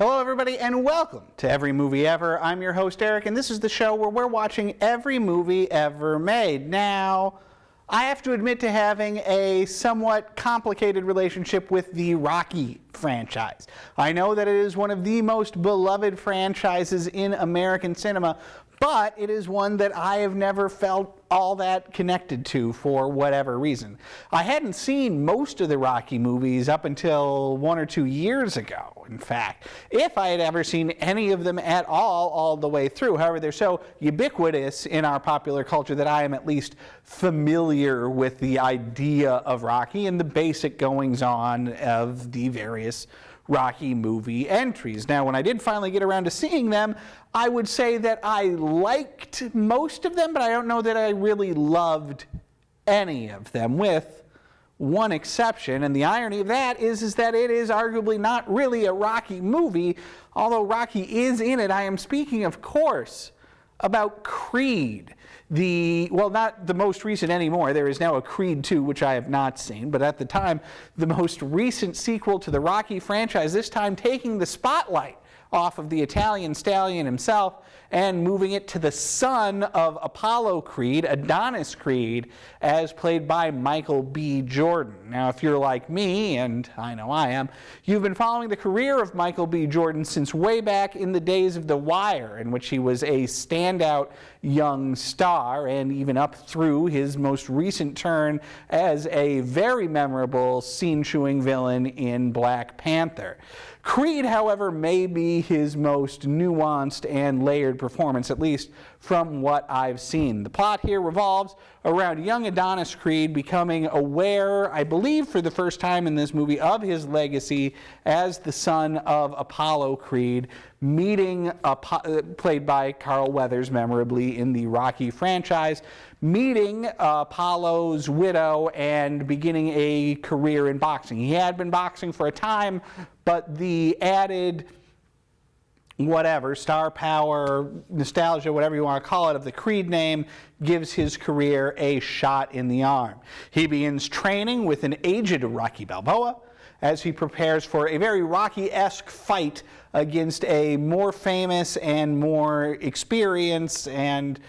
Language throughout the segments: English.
Hello everybody and welcome to Every Movie Ever. I'm your host Eric and this is the show where we're watching every movie ever made. Now, I have to admit to having a somewhat complicated relationship with the Rocky franchise. I know that it is one of the most beloved franchises in American cinema, but it is one that I have never felt all that connected to for whatever reason. I hadn't seen most of the Rocky movies up until 1 or 2 years ago, in fact, if I had ever seen any of them at all the way through. However, they're so ubiquitous in our popular culture that I am at least familiar with the idea of Rocky and the basic goings-on of the various Rocky movie entries. Now, when I did finally get around to seeing them, I would say that I liked most of them, but I don't know that I really loved any of them, with one exception. And the irony of that is that it is arguably not really a Rocky movie, although Rocky is in it. I am speaking, of course, about Creed. Well, not the most recent anymore. There is now a Creed 2, which I have not seen, but at the time, the most recent sequel to the Rocky franchise, this time taking the spotlight off of the Italian stallion himself and moving it to the son of Apollo Creed, Adonis Creed, as played by Michael B. Jordan. Now, if you're like me, and I know I am, you've been following the career of Michael B. Jordan since way back in the days of The Wire, in which he was a standout young star, and even up through his most recent turn as a very memorable scene-chewing villain in Black Panther. Creed, however, may be his most nuanced and layered performance, at least from what I've seen. The plot here revolves around young Adonis Creed becoming aware, I believe for the first time in this movie, of his legacy as the son of Apollo Creed, meeting, played by Carl Weathers memorably in the Rocky franchise, meeting Apollo's widow and beginning a career in boxing. He had been boxing for a time, but the added star power, nostalgia, whatever you want to call it, of the Creed name gives his career a shot in the arm. He begins training with an aged Rocky Balboa as he prepares for a very Rocky-esque fight against a more famous and more experienced and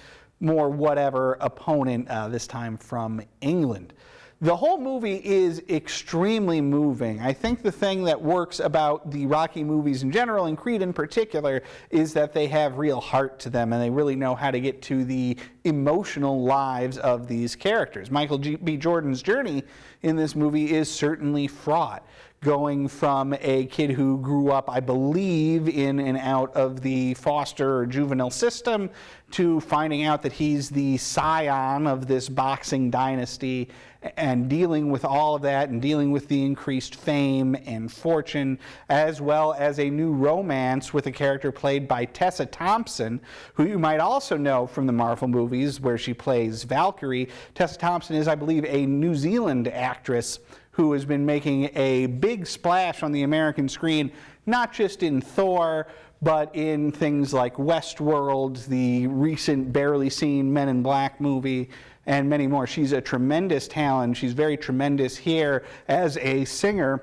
more whatever opponent, this time from England. The whole movie is extremely moving. I think the thing that works about the Rocky movies in general, and Creed in particular, is that they have real heart to them and they really know how to get to the emotional lives of these characters. Michael B. Jordan's journey in this movie is certainly fraught, going from a kid who grew up, I believe, in and out of the foster or juvenile system to finding out that he's the scion of this boxing dynasty, and dealing with all of that and dealing with the increased fame and fortune, as well as a new romance with a character played by Tessa Thompson, who you might also know from the Marvel movies where she plays Valkyrie. Tessa Thompson is, I believe, a New Zealand actress who has been making a big splash on the American screen, not just in Thor, but in things like Westworld, the recent barely seen Men in Black movie, and many more. She's a tremendous talent. She's very tremendous here as a singer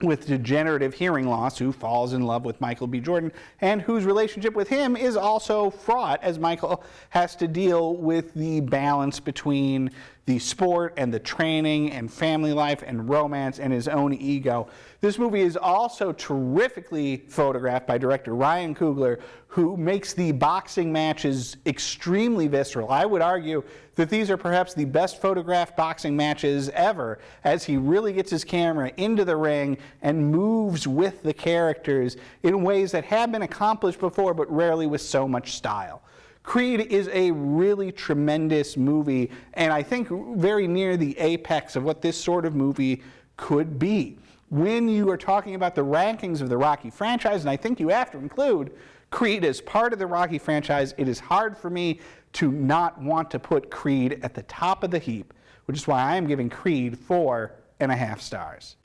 with degenerative hearing loss who falls in love with Michael B. Jordan, and whose relationship with him is also fraught as Michael has to deal with the balance between the sport and the training and family life and romance and his own ego. This movie is also terrifically photographed by director Ryan Coogler, who makes the boxing matches extremely visceral. I would argue that these are perhaps the best photographed boxing matches ever, as he really gets his camera into the ring and moves with the characters in ways that have been accomplished before, but rarely with so much style. Creed is a really tremendous movie, and I think very near the apex of what this sort of movie could be. When you are talking about the rankings of the Rocky franchise, and I think you have to include Creed as part of the Rocky franchise, it is hard for me to not want to put Creed at the top of the heap, which is why I am giving Creed 4.5 stars.